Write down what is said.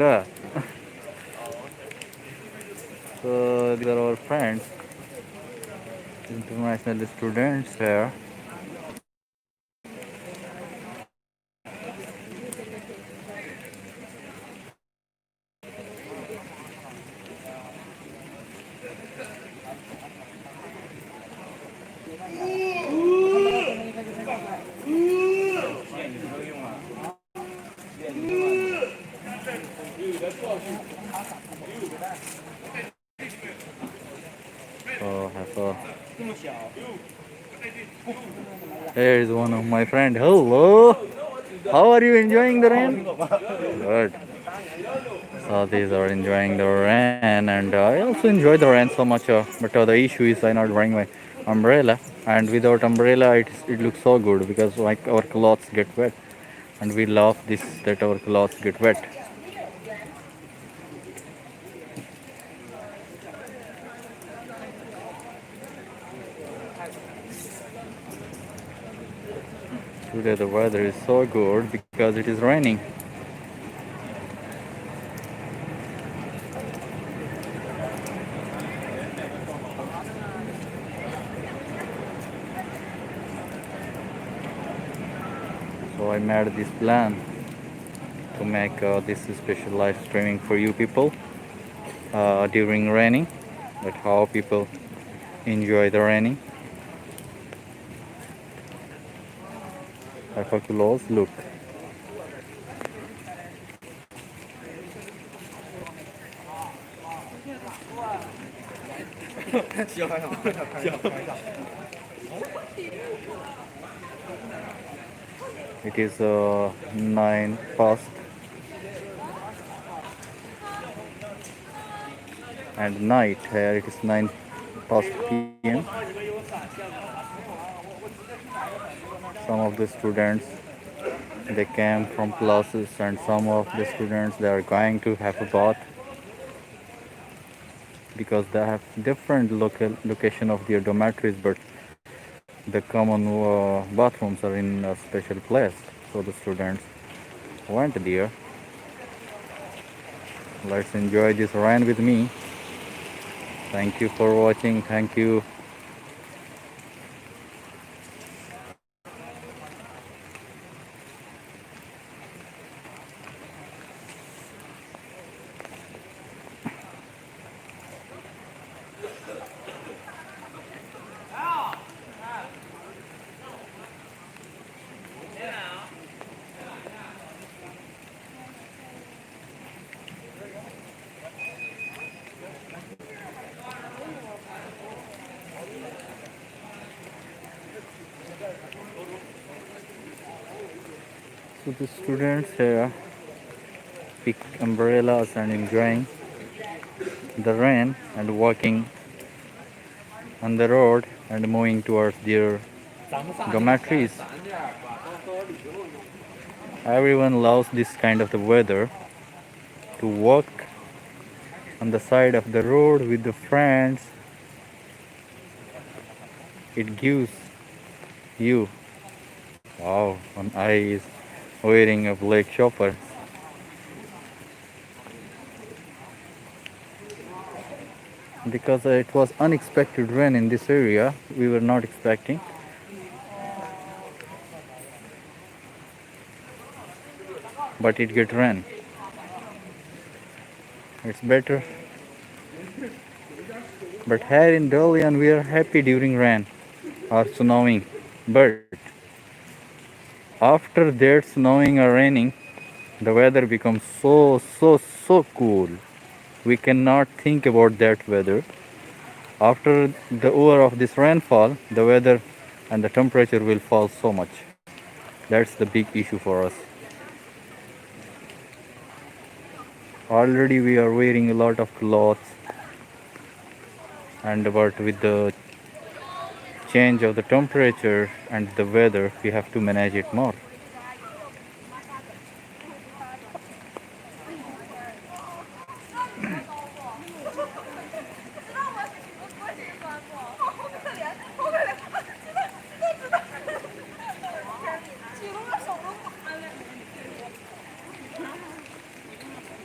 Yeah. So these are our friends, international students here. So have a here is one of my friend. Hello. How are you enjoying the rain? Good. So these are enjoying the rain, and I also enjoy the rain so much. But the issue is I not bring my umbrella, and without umbrella, it looks so good because like our clothes get wet, and we love this that our clothes get wet. Today the weather is so good because it is raining. So I made this plan to make this special live streaming for you people during raining, that how people enjoy the raining. I have to close look. It is 9 past and night here it is 9 past p.m. Some of the students they came from classes and some of the students they are going to have a bath because they have different location of their dormitories, but the common bathrooms are in a special place, so the students went there. Let's enjoy this rain with me. Thank you for watching. Thank you. So the students here pick umbrellas and enjoying the rain and walking on the road and moving towards their dormitories. Everyone loves this kind of the weather to walk on the side of the road with the friends. It gives you wow, an eye is wearing a black chopper because it was unexpected rain in this area. We were not expecting, but it get rain. It's better. But here in Dalian, we are happy during rain or snowing. But after that snowing or raining, the weather becomes so cool. We cannot think about that weather. After the over of this rainfall, the weather and the temperature will fall so much. That's the big issue for us. Already we are wearing a lot of clothes, and but with the change of the temperature and the weather, we have to manage it more.